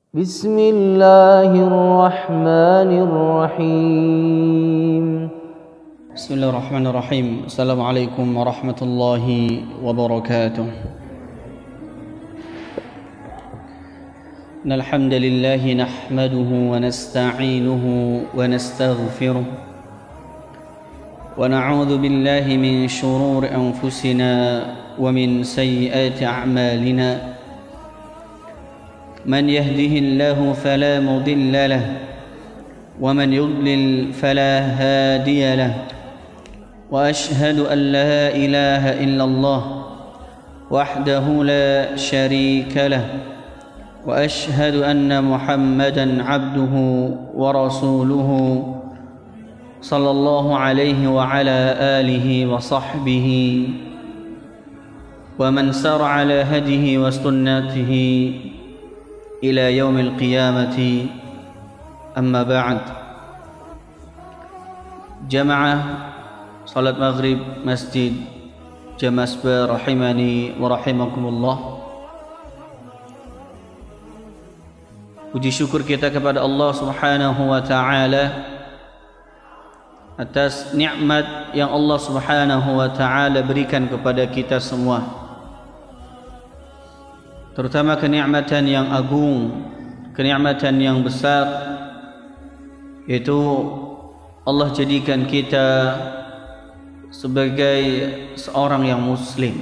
بسم الله الرحمن الرحيم بسم الله الرحمن الرحيم السلام عليكم ورحمة الله وبركاته إن الحمد لله نحمده ونستعينه ونستغفره ونعوذ بالله من شرور أنفسنا ومن سيئات أعمالنا من يهده الله فلا مضل له ومن يضلل فلا هادي له وأشهد أن لا إله إلا الله وحده لا شريك له وأشهد أن محمدا عبده ورسوله صلى الله عليه وعلى آله وصحبه ومن سار على هديه وسنته إلى يوم القيامة أما بعد جماعة صلاة maghrib masjid Jamasba rahimani wa rahimakumullah. Puji syukur kita kepada Allah Subhanahu wa taala atas nikmat yang Allah Subhanahu wa taala berikan kepada kita semua. Terutama kenikmatan yang agung, kenikmatan yang besar, yaitu Allah jadikan kita sebagai seorang yang muslim,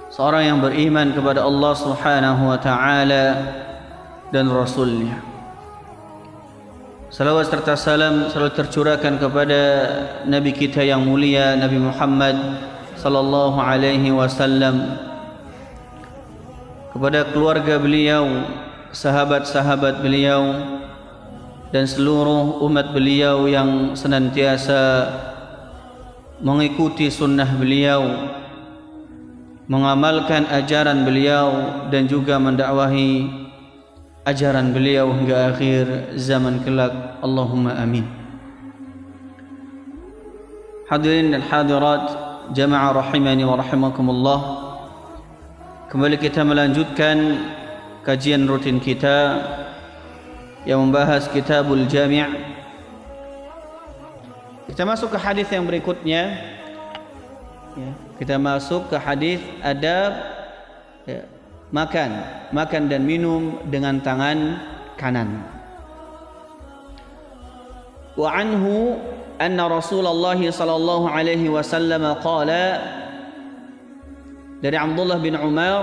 seorang yang beriman kepada Allah Subhanahu wa taala dan Rasulnya. Salawat serta salam selalu tercurahkan kepada Nabi kita yang mulia, Nabi Muhammad sallallahu alaihi wasallam, kepada keluarga beliau, sahabat-sahabat beliau, dan seluruh umat beliau yang senantiasa mengikuti sunnah beliau, mengamalkan ajaran beliau, dan juga mendakwahi ajaran beliau hingga akhir zaman kelak. Allahumma amin. Hadirin dan hadirat jamaah rahimani wa rahimakumullah, kembali kita melanjutkan kajian rutin kita yang membahas Kitabul Jami'. Kita masuk ke hadis yang berikutnya. Kita masuk ke hadis adab makan dan minum dengan tangan kanan. Wa anhu anna Rasulullah sallallahu alaihi wasallam qala, dari Abdullah bin Umar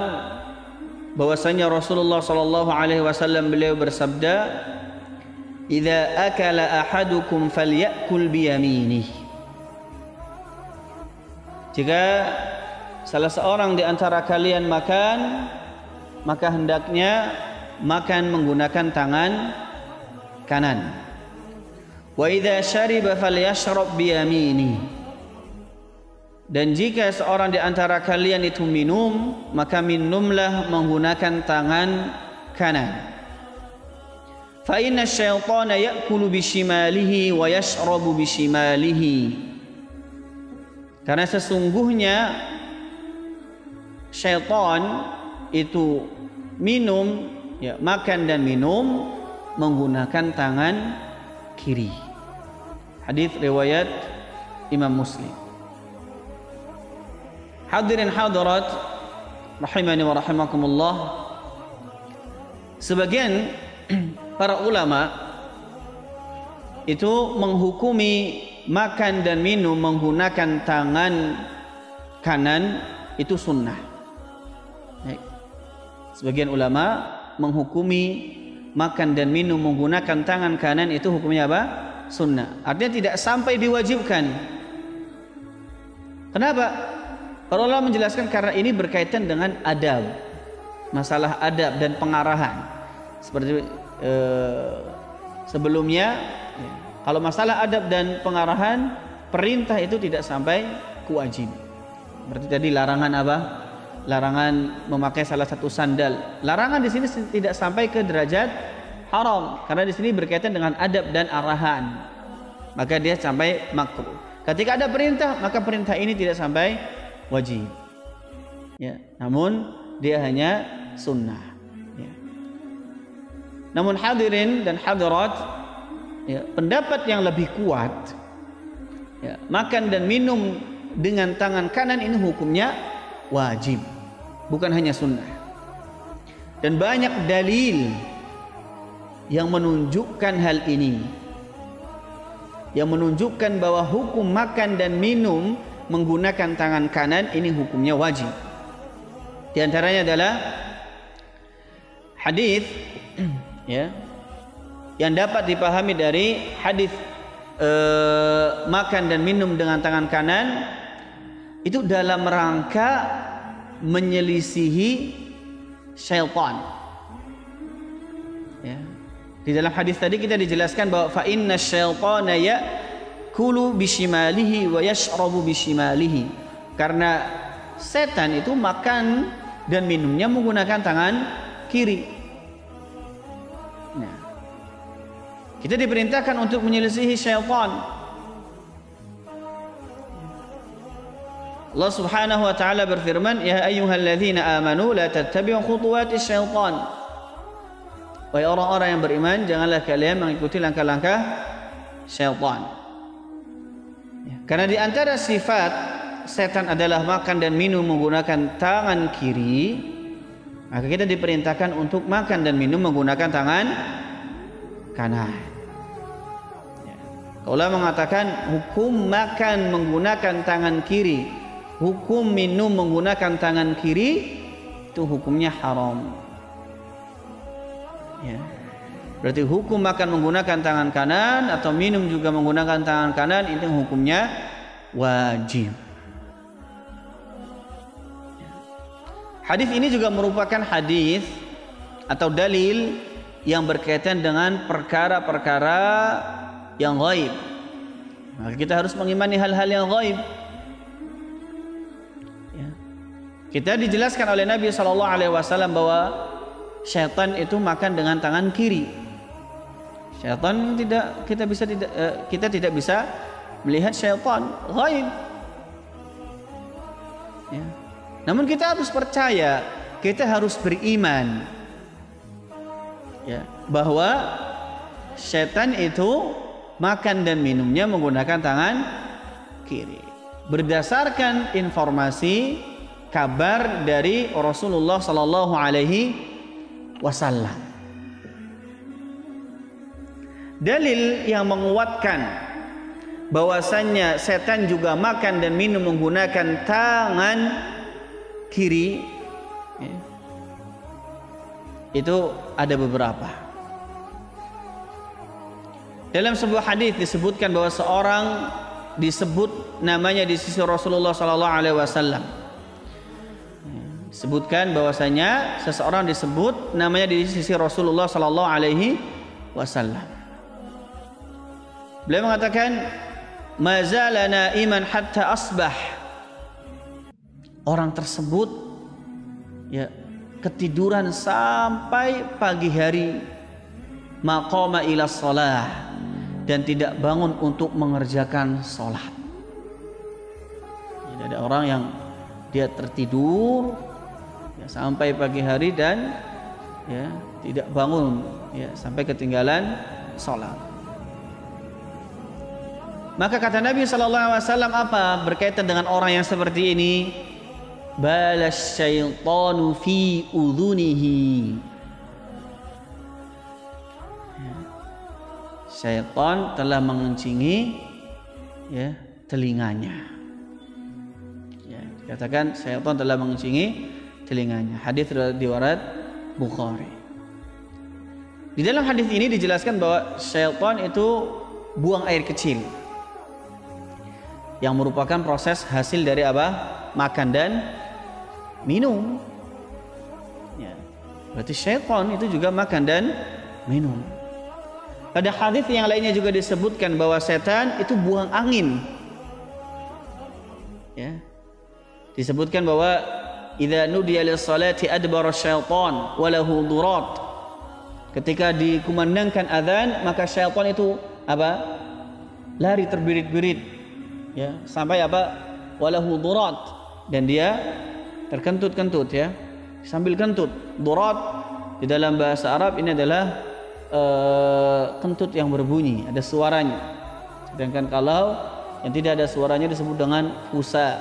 bahwasanya Rasulullah sallallahu alaihi wasallam beliau bersabda, "Idza akala ahadukum falyakul biyaminih." Jika salah seorang di antara kalian makan, maka hendaknya makan menggunakan tangan kanan. Wa idza syariba falyashrab biyaminih. Dan jika seorang di antara kalian itu minum, maka minumlah menggunakan tangan kanan. Fa inna syaitana ya'kulu bishimalihi wa yashrabu bishimalihi. Karena sesungguhnya syaitan itu minum, makan dan minum menggunakan tangan kiri. Hadis riwayat Imam Muslim. Hadirin hadirat rahimani wa rahimakumullah, sebagian para ulama itu menghukumi makan dan minum menggunakan tangan kanan itu sunnah. Sebagian ulama menghukumi makan dan minum menggunakan tangan kanan itu hukumnya apa? Sunnah. Artinya tidak sampai diwajibkan. Kenapa? Para ulama menjelaskan karena ini berkaitan dengan adab, masalah adab dan pengarahan. Seperti sebelumnya, kalau masalah adab dan pengarahan, perintah itu tidak sampai kewajiban. Berarti tadi larangan apa? Larangan memakai salah satu sandal. Larangan di sini tidak sampai ke derajat haram, karena di sini berkaitan dengan adab dan arahan. Maka dia sampai makruh. Ketika ada perintah, maka perintah ini tidak sampai wajib, namun dia hanya sunnah. Namun hadirin dan hadirat, ya, pendapat yang lebih kuat, ya, makan dan minum dengan tangan kanan ini hukumnya wajib, bukan hanya sunnah. Dan banyak dalil yang menunjukkan hal ini, yang menunjukkan bahwa hukum makan dan minum menggunakan tangan kanan ini hukumnya wajib. Di antaranya adalah hadis ya, yang dapat dipahami dari hadis makan dan minum dengan tangan kanan itu dalam rangka menyelisihi syaitan. Ya. Di dalam hadis tadi kita dijelaskan bahwa fa inna syaitana ya'kulu bishimalihi wa yashrabu bishimalihi. Karena setan itu makan dan minumnya menggunakan tangan kiri. Nah, kita diperintahkan untuk menyelisihi syaitan. Allah Subhanahu wa taala berfirman, "Ya ayyuhalladzina amanu la tattabi'u khutuwatis syaitan." Wahai orang-orang yang beriman, janganlah kalian mengikuti langkah-langkah syaitan. Ya, karena di antara sifat setan adalah makan dan minum menggunakan tangan kiri, maka kita diperintahkan untuk makan dan minum menggunakan tangan kanan. Ya. Ulama mengatakan hukum makan menggunakan tangan kiri, hukum minum menggunakan tangan kiri itu hukumnya haram. Ya. Berarti hukum makan menggunakan tangan kanan atau minum juga menggunakan tangan kanan itu hukumnya wajib. Hadis ini juga merupakan hadis atau dalil yang berkaitan dengan perkara-perkara yang gaib. Maka kita harus mengimani hal-hal yang gaib. Ya. Kita dijelaskan oleh Nabi SAW bahwa syaitan itu makan dengan tangan kiri. Syaitan kita tidak bisa melihat syaitan, gaib. Ya. Namun kita harus percaya, kita harus beriman, ya, bahwa syaitan itu makan dan minumnya menggunakan tangan kiri. Berdasarkan informasi kabar dari Rasulullah Sallallahu Alaihi Wasallam. Dalil yang menguatkan bahwasannya setan juga makan dan minum menggunakan tangan kiri, ya, itu ada beberapa. Dalam sebuah hadis disebutkan bahwa seorang disebut namanya di sisi Rasulullah Sallallahu Alaihi Wasallam. Disebutkan bahwasanya seseorang disebut namanya di sisi Rasulullah Sallallahu Alaihi Wasallam. Beliau mengatakan, "Mazala naiman hatta asbah." Orang tersebut ya ketiduran sampai pagi hari, maqama ila shalah, dan tidak bangun untuk mengerjakan sholat. Jadi ada orang yang dia tertidur ya, sampai pagi hari dan ya tidak bangun ya sampai ketinggalan sholat. Maka kata Nabi SAW apa berkaitan dengan orang yang seperti ini? Balas syaitanu fi udhunihi. Syaitan telah mengencingi ya telinganya. Ya, dikatakan syaitan telah mengencingi telinganya. Hadis riwayat Bukhari. Di dalam hadis ini dijelaskan bahwa syaitan itu buang air kecil, yang merupakan proses hasil dari apa? Makan dan minum. Ya. Berarti syaitan itu juga makan dan minum. Pada hadis yang lainnya juga disebutkan bahwa setan itu buang angin. Ya. Disebutkan bahwa idza nudiya lis-salati adbara syaitan wa lahu durat. Ketika dikumandangkan azan, maka syaitan itu apa? Lari terbirit-birit. Ya, sampai apa? Walahu durat, dan dia terkentut-kentut ya, sambil kentut. Durat di dalam bahasa Arab ini adalah kentut yang berbunyi, ada suaranya. Sedangkan kalau yang tidak ada suaranya disebut dengan fusa.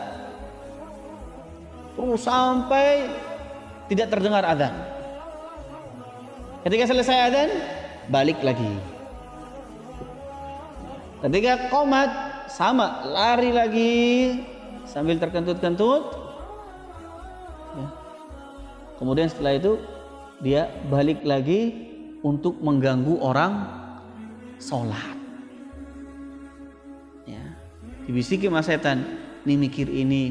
Terus sampai tidak terdengar adzan. Ketika selesai adzan, balik lagi. Ketika qomat, sama, lari lagi sambil terkentut-kentut. Ya. Kemudian setelah itu dia balik lagi untuk mengganggu orang sholat. Ya. Dibisiki sama setan, ini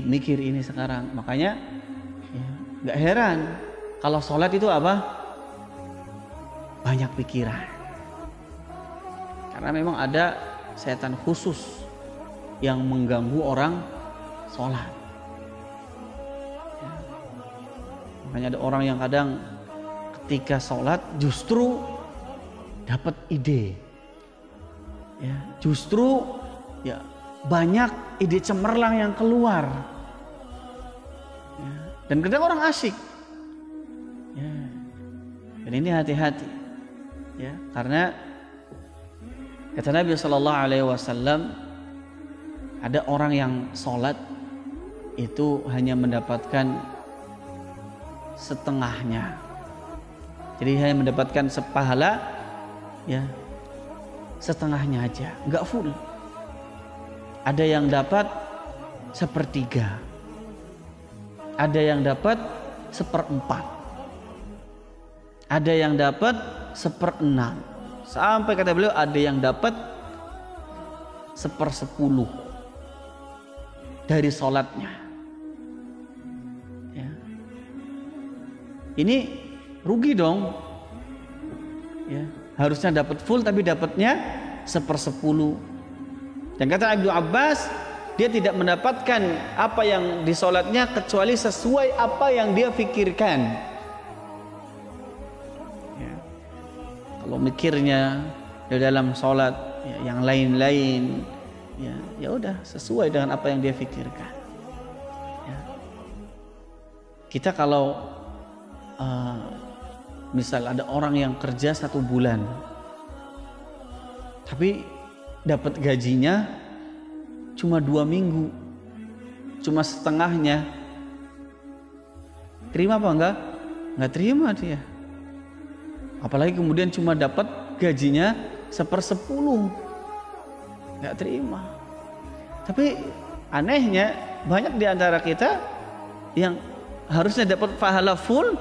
mikir ini sekarang. Makanya ya, gak heran kalau sholat itu apa? Banyak pikiran. Karena memang ada setan khusus yang mengganggu orang sholat. Ya. Makanya ada orang yang kadang ketika sholat justru dapat ide. Ya, justru ya banyak ide cemerlang yang keluar. Ya, dan kadang orang asyik. Ya. Dan ini hati-hati. Ya, karena kata Nabi Shallallahu Alaihi Wasallam, ada orang yang sholat itu hanya mendapatkan setengahnya, jadi hanya mendapatkan sepahala, ya setengahnya aja, nggak full. Ada yang dapat sepertiga, ada yang dapat seperempat, ada yang dapat seperenam, sampai kata beliau ada yang dapat 1/10 dari sholatnya. Ya. Ini rugi dong. Ya. Harusnya dapat full tapi dapatnya 1/10. Dan kata Ibnu Abbas, dia tidak mendapatkan apa yang di sholatnya kecuali sesuai apa yang dia pikirkan. Kalau mikirnya di dalam sholat ya, yang lain-lain, ya udah sesuai dengan apa yang dia pikirkan. Ya. Kita kalau misal ada orang yang kerja 1 bulan, tapi dapat gajinya cuma 2 minggu, cuma setengahnya, terima apa enggak? Enggak terima dia. Apalagi kemudian cuma dapat gajinya 1/10, nggak terima. Tapi anehnya banyak di antara kita yang harusnya dapat pahala full,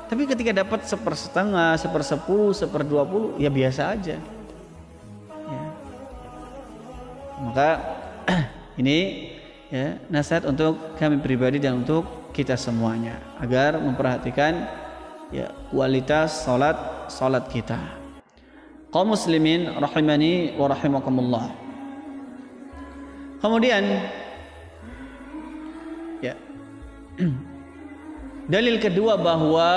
tapi ketika dapat 1/2, 1/10, 1/20, ya biasa aja. Ya. Maka ini ya nasihat untuk kami pribadi dan untuk kita semuanya agar memperhatikan ya kualitas salat kita. Kaum muslimin rahimani wa rahimakumullah. Kemudian ya dalil kedua bahwa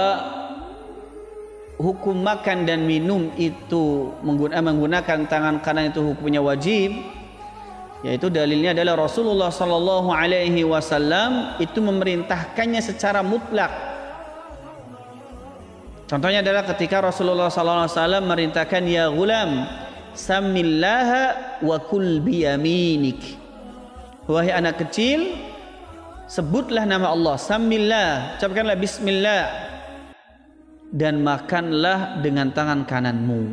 hukum makan dan minum itu menggunakan tangan kanan itu hukumnya wajib, yaitu dalilnya adalah Rasulullah sallallahu alaihi wasallam itu memerintahkannya secara mutlak. Contohnya adalah ketika Rasulullah SAW merintahkan, ya gulam, samillaha wa kul biyaminik. Wahai anak kecil, sebutlah nama Allah, samillah, ucapkanlah bismillah, dan makanlah dengan tangan kananmu.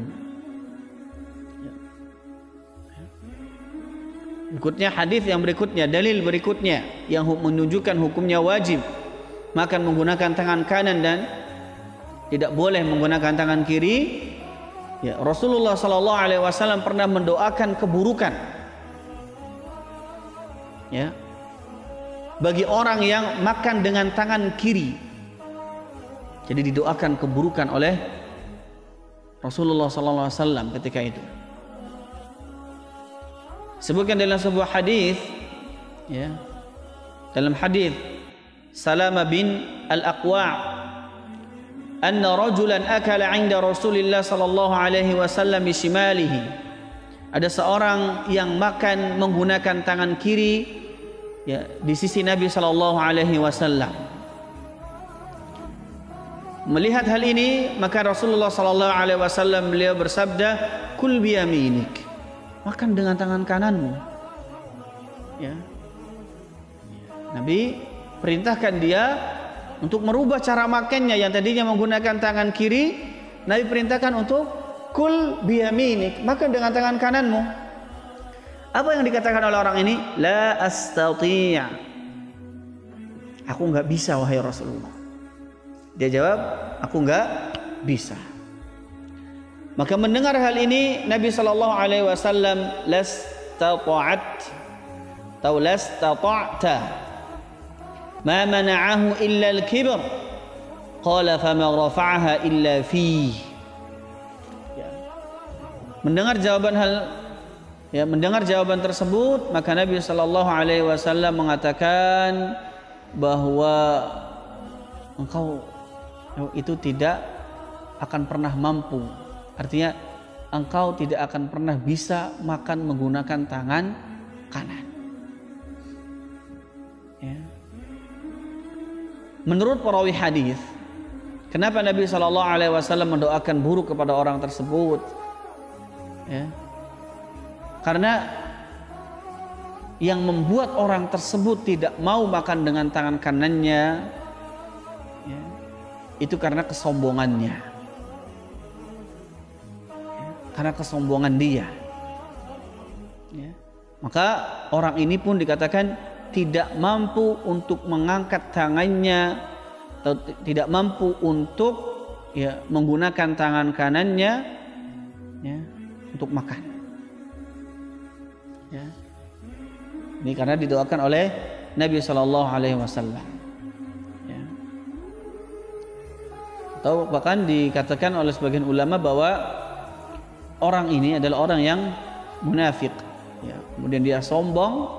Berikutnya hadis yang berikutnya, dalil berikutnya yang menunjukkan hukumnya wajib makan menggunakan tangan kanan dan tidak boleh menggunakan tangan kiri. Ya, Rasulullah Sallallahu Alaihi Wasallam pernah mendoakan keburukan, ya, bagi orang yang makan dengan tangan kiri. Jadi didoakan keburukan oleh Rasulullah Sallallahu Alaihi Wasallam ketika itu. Sebutkan dalam sebuah hadis, ya, dalam hadis Salama bin Al-Aqwa', anna rajulan akala 'inda Rasulillah sallallahu alaihi wasallam bishimalihi. Ada seorang yang makan menggunakan tangan kiri, ya, di sisi Nabi sallallahu alaihi wasallam. Melihat hal ini, maka Rasulullah sallallahu alaihi wasallam beliau bersabda, "Kul biyaminik." Makan dengan tangan kananmu. Ya. Nabi perintahkan dia untuk merubah cara makannya yang tadinya menggunakan tangan kiri, Nabi perintahkan untuk kul biyaminik, makan dengan tangan kananmu. Apa yang dikatakan oleh orang ini? La astati'. Aku enggak bisa wahai Rasulullah. Dia jawab, aku enggak bisa. Maka mendengar hal ini Nabi sallallahu alaihi wasallam lastata'at atau lastata'ta ma mana'ahu illa al-kibr qala fama rafa'aha illa fi. Mendengar jawaban tersebut, maka Nabi sallallahu alaihi wasallam mengatakan bahwa engkau itu tidak akan pernah mampu. Artinya engkau tidak akan pernah bisa makan menggunakan tangan kanan. Ya. Menurut perawi hadis, kenapa Nabi Shallallahu Alaihi Wasallam mendoakan buruk kepada orang tersebut? Ya. Karena yang membuat orang tersebut tidak mau makan dengan tangan kanannya, ya, itu karena kesombongannya. Karena kesombongan dia, ya. Maka orang ini pun dikatakan tidak mampu untuk mengangkat tangannya atau tidak mampu untuk menggunakan tangan kanannya, ya, untuk makan, ya. Ini karena didoakan oleh Nabi Shallallahu Alaihi Wasallam, ya. Atau bahkan dikatakan oleh sebagian ulama bahwa orang ini adalah orang yang munafik, ya. Kemudian dia sombong,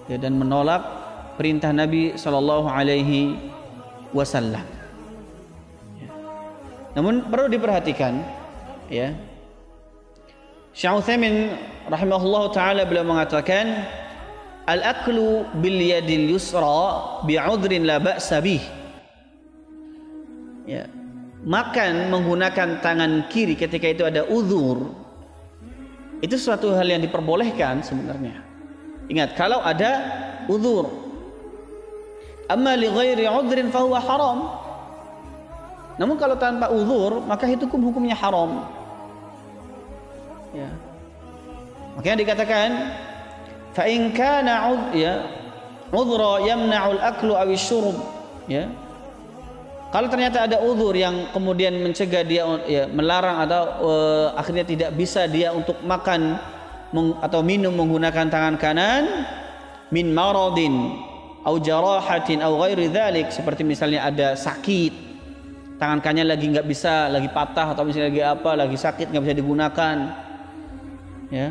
ya, dan menolak perintah Nabi Shallallahu Alaihi Wasallam. Ya. Namun perlu diperhatikan, ya, Syekh Utsaimin rahimahullah taala beliau mengatakan, al-aklu bil yadil yusra bi'udhrin la ba'sa bih. Ya. Makan menggunakan tangan kiri ketika itu ada uzur, itu suatu hal yang diperbolehkan sebenarnya. Ingat, kalau ada uzur. Amma li ghairi udhrin fa huwa haram. Namun kalau tanpa uzur, maka itu hukumnya haram. Ya. Makanya dikatakan fa in kana udhra yamna'u al-aklu aw asy-syurb, ya. Kalau ternyata ada uzur yang kemudian mencegah dia, ya, melarang atau akhirnya tidak bisa dia untuk makan atau minum menggunakan tangan kanan, min maradin au jarahatin au ghairi dzalik, seperti misalnya ada sakit, tangan kanannya lagi nggak bisa, lagi patah, atau misalnya lagi apa, lagi sakit nggak bisa digunakan, ya.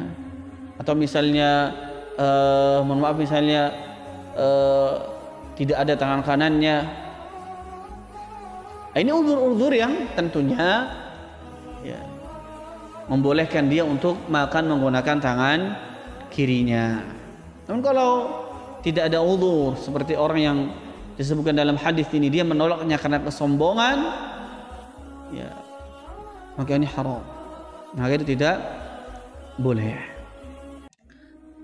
Atau misalnya mohon maaf, misalnya tidak ada tangan kanannya. Ini uzur-uzur yang tentunya, ya, membolehkan dia untuk makan menggunakan tangan kirinya. Namun kalau tidak ada uzur, seperti orang yang disebutkan dalam hadis ini, dia menolaknya karena kesombongan, ya, maka ini haram. Maka itu tidak boleh.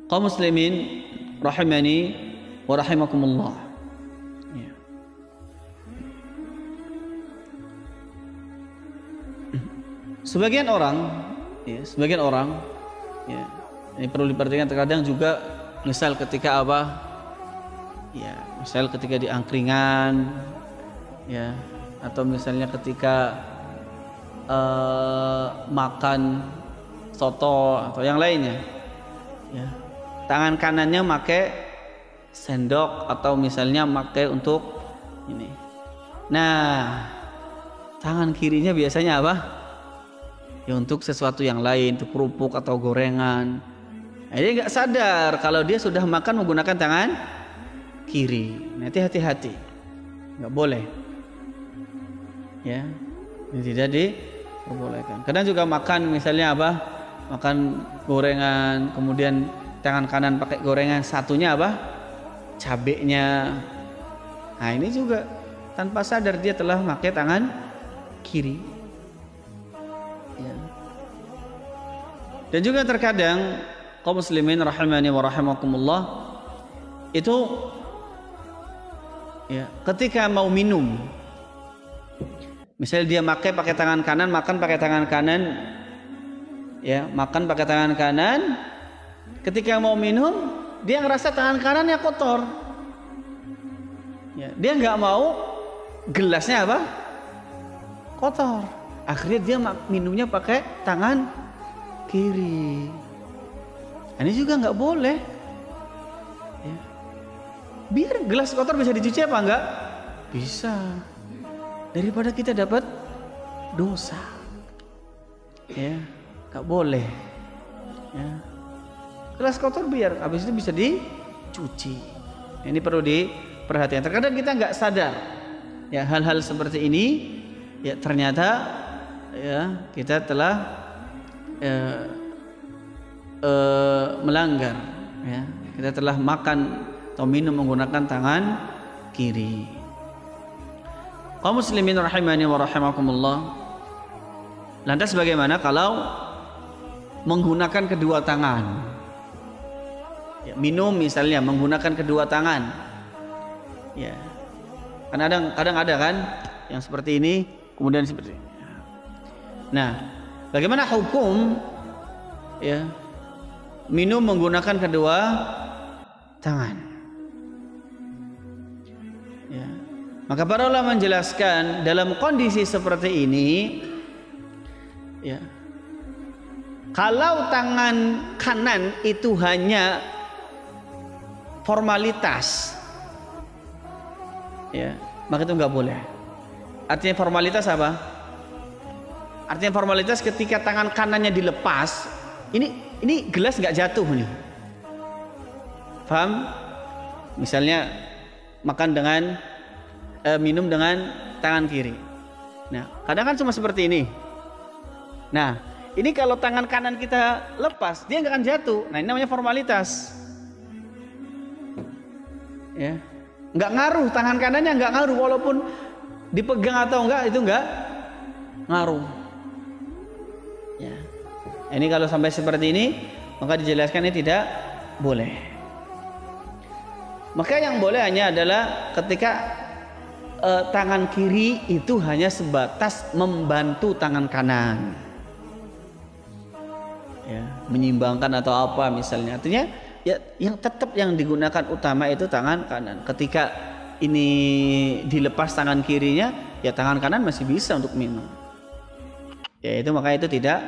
Kaum muslimin rahimani wa rahimakumullah. Ya. Sebagian orang, ya, ini perlu diperhatikan, terkadang juga misal ketika apa, ya, misal ketika di angkringan, ya, atau misalnya ketika makan soto atau yang lainnya, ya, tangan kanannya pakai sendok atau misalnya pakai untuk ini. Nah, tangan kirinya biasanya apa? Ya, untuk sesuatu yang lain, untuk kerupuk atau gorengan. Nah, dia nggak sadar kalau dia sudah makan menggunakan tangan kiri. Nanti hati-hati, nggak boleh, ya, ini tidak diperbolehkan. Kadang juga makan misalnya apa, makan gorengan, kemudian tangan kanan pakai gorengan, satunya apa, cabenya. Nah, ini juga tanpa sadar dia telah pakai tangan kiri. Ya. Dan juga terkadang kaum muslimin rahimani wa rahimakumullah itu ya, ketika mau minum, misalnya dia pakai tangan kanan, makan pakai tangan kanan, ya, makan pakai tangan kanan. Ketika mau minum, dia ngerasa tangan kanannya kotor. Ya, dia nggak mau gelasnya apa? Kotor. Akhirnya dia minumnya pakai tangan kiri. Ini juga nggak boleh. Ya. Biar gelas kotor bisa dicuci apa enggak? Bisa. Daripada kita dapat dosa. Ya, nggak boleh. Ya. Gelas kotor biar habis itu bisa dicuci. Ini perlu diperhatikan. Terkadang kita nggak sadar ya hal-hal seperti ini, ya ternyata ya kita telah melanggar, ya kita telah makan atau minum menggunakan tangan kiri. Kaum muslimin rahimani wa rahimakumullah. Lantas bagaimana kalau menggunakan kedua tangan? Ya, minum misalnya menggunakan kedua tangan. Ya. Kadang ada kan yang seperti ini, kemudian seperti ini. Nah, bagaimana hukum ya minum menggunakan kedua tangan? Ya. Maka para ulama menjelaskan dalam kondisi seperti ini, ya, kalau tangan kanan itu hanya formalitas, ya, maka itu nggak boleh. Artinya formalitas apa? Artinya formalitas ketika tangan kanannya dilepas, ini gelas nggak jatuh nih. Paham? Misalnya makan dengan minum dengan tangan kiri. Nah, kadang kan cuma seperti ini. Nah, ini kalau tangan kanan kita lepas, dia nggak akan jatuh. Nah, ini namanya formalitas. Ya, nggak ngaruh, tangan kanannya nggak ngaruh walaupun dipegang atau enggak, itu nggak ngaruh. Ya, ini kalau sampai seperti ini maka dijelaskan ini tidak boleh. Maka yang boleh hanya adalah ketika tangan kiri itu hanya sebatas membantu tangan kanan, ya, menyimbangkan atau apa misalnya. Artinya ya, yang tetap yang digunakan utama itu tangan kanan. Ketika ini dilepas tangan kirinya, ya tangan kanan masih bisa untuk minum. Ya itu maka itu tidak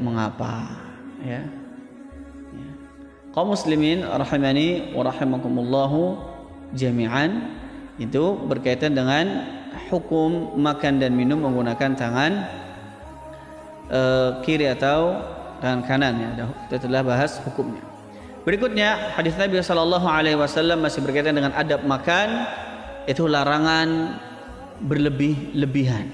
mengapa. Ya. Ya. Kaum muslimin rahimani wa rahimakumullahu jami'an, itu berkaitan dengan hukum makan dan minum menggunakan tangan kiri atau tangan kanan. Ya, kita telah bahas hukumnya. Berikutnya hadis Nabi sallallahu alaihi wasallam masih berkaitan dengan adab makan, itu larangan berlebih-lebihan.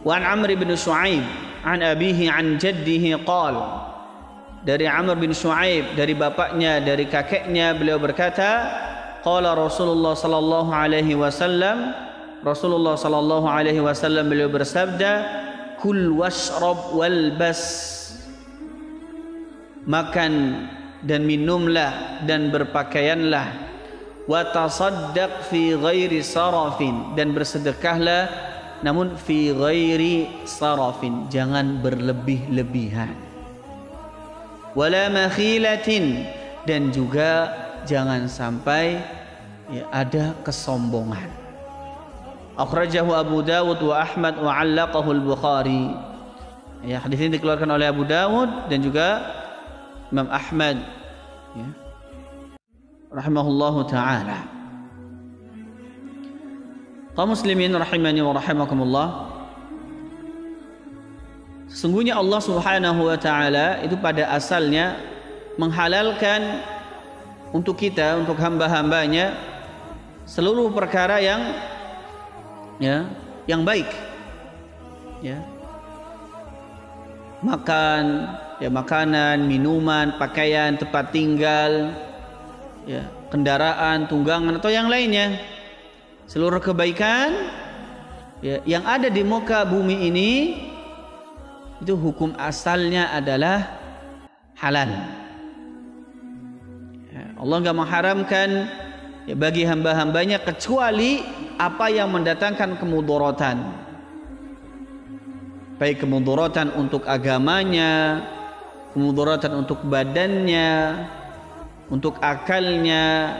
Wa an Amr bin Shu'aib an abihi an jaddihi qala, dari Amr bin Shu'aib, dari bapaknya, dari kakeknya, beliau berkata, qala Rasulullah sallallahu alaihi wasallam, Rasulullah sallallahu alaihi wasallam beliau bersabda, kul washrab walbas, makan dan minumlah dan berpakaianlah, wa tasaddaq fi ghairi sarafin, dan bersedekahlah namun fi ghairi sarafin, jangan berlebih-lebihan, wala makhilatin, dan juga jangan sampai ya, ada kesombongan. Akhrajahu Abu Dawud wa Ahmad wa 'allaqahu al-Bukhari. Ya, hadis ini dikeluarkan oleh Abu Dawud dan juga Imam Ahmad, ya, rahimahullahu ta'ala. Kaum muslimin rahimani wa rahimakumullah, sesungguhnya Allah subhanahu wa ta'ala itu pada asalnya menghalalkan untuk kita, untuk hamba-hambanya, seluruh perkara yang baik, ya, makan, ya, makanan, minuman, pakaian, tempat tinggal, ya, kendaraan, tunggangan atau yang lainnya, seluruh kebaikan ya, yang ada di muka bumi ini itu hukum asalnya adalah halal. Ya, Allah nggak mengharamkan ya, bagi hamba-hambanya kecuali apa yang mendatangkan kemudaratan, baik kemudaratan untuk agamanya, kemudaratan untuk badannya, untuk akalnya,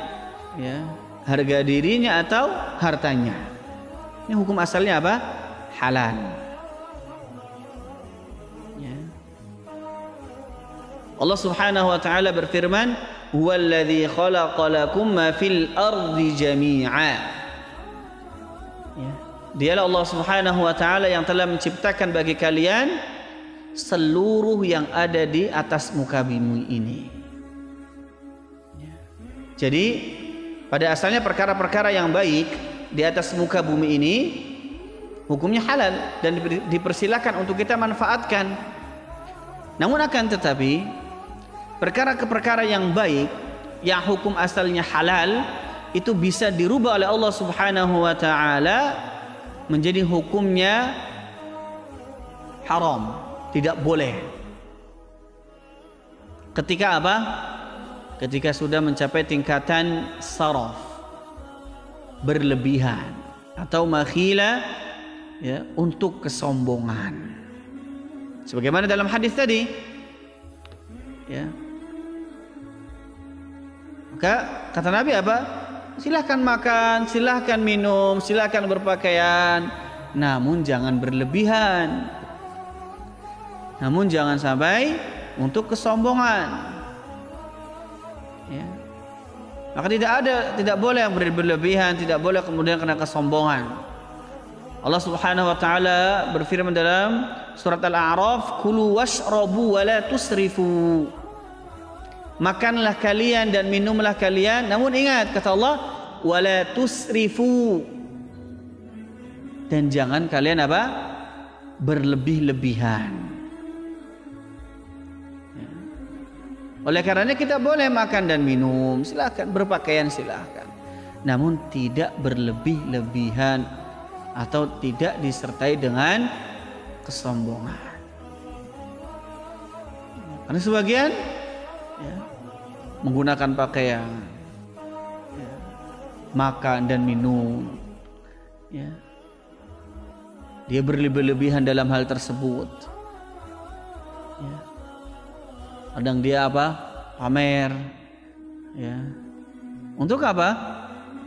ya, harga dirinya atau hartanya. Ini hukum asalnya apa? Halal. Ya. Allah Subhanahu wa taala berfirman, "Huwallazi khalaqa lakum ma fil ardi jami'a." Ya. Dialah Allah Subhanahu wa taala yang telah menciptakan bagi kalian seluruh yang ada di atas muka bumi ini. Ya. Jadi pada asalnya perkara-perkara yang baik di atas muka bumi ini hukumnya halal dan dipersilakan untuk kita manfaatkan. Namun akan tetapi perkara-perkara yang baik yang hukum asalnya halal itu bisa dirubah oleh Allah Subhanahu wa taala menjadi hukumnya haram, tidak boleh. Ketika apa? Ketika sudah mencapai tingkatan saraf, berlebihan, atau makhila, ya, untuk kesombongan. Sebagaimana dalam hadis tadi, ya. Maka kata Nabi apa? Silahkan makan, silahkan minum, silahkan berpakaian, namun jangan berlebihan. Namun jangan sampai untuk kesombongan. Ya. Maka tidak boleh yang berlebihan, tidak boleh kemudian kena kesombongan. Allah Subhanahu wa taala berfirman dalam surat Al-A'raf, "Kulu washrabu wa la tusrifu." Makanlah kalian dan minumlah kalian, namun ingat kata Allah, "wa la tusrifu." Dan jangan kalian apa? Berlebih-lebihan. Oleh karenanya kita boleh makan dan minum, silakan, berpakaian silakan, namun tidak berlebih-lebihan atau tidak disertai dengan kesombongan. Karena sebagian ya, menggunakan pakaian, ya, makan dan minum, ya, dia berlebih-lebihan dalam hal tersebut. Ya. Kadang dia apa? Pamer, ya. Untuk apa?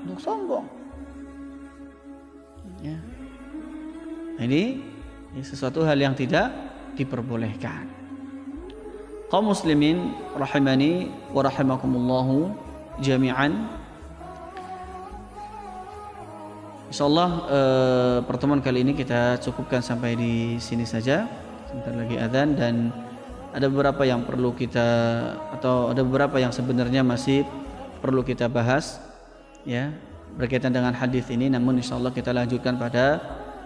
Untuk sombong. Ya. Ini sesuatu hal yang tidak diperbolehkan. Kaum muslimin rahimani wa rahimakumullahu jami'an. Insyaallah pertemuan kali ini kita cukupkan sampai di sini saja. Sebentar lagi azan dan ada beberapa yang perlu kita, atau ada beberapa yang sebenarnya masih perlu kita bahas, ya, berkaitan dengan hadis ini. Namun insyaallah kita lanjutkan pada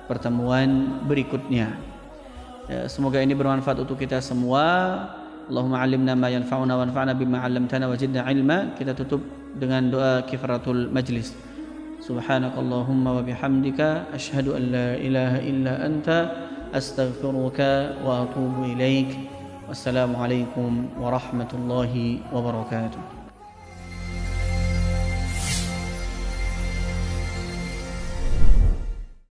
pertemuan berikutnya. Ya, semoga ini bermanfaat untuk kita semua. Allahumma 'allimna ma yanfa'una wanfa'na bima 'allamtana wa zidna 'ilma. Kita tutup dengan doa kifaratul majlis. Subhanakallahumma wa bihamdika asyhadu an la ilaha illa anta astaghfiruka wa atubu ilaik. Wassalamualaikum warahmatullahi wabarakatuh.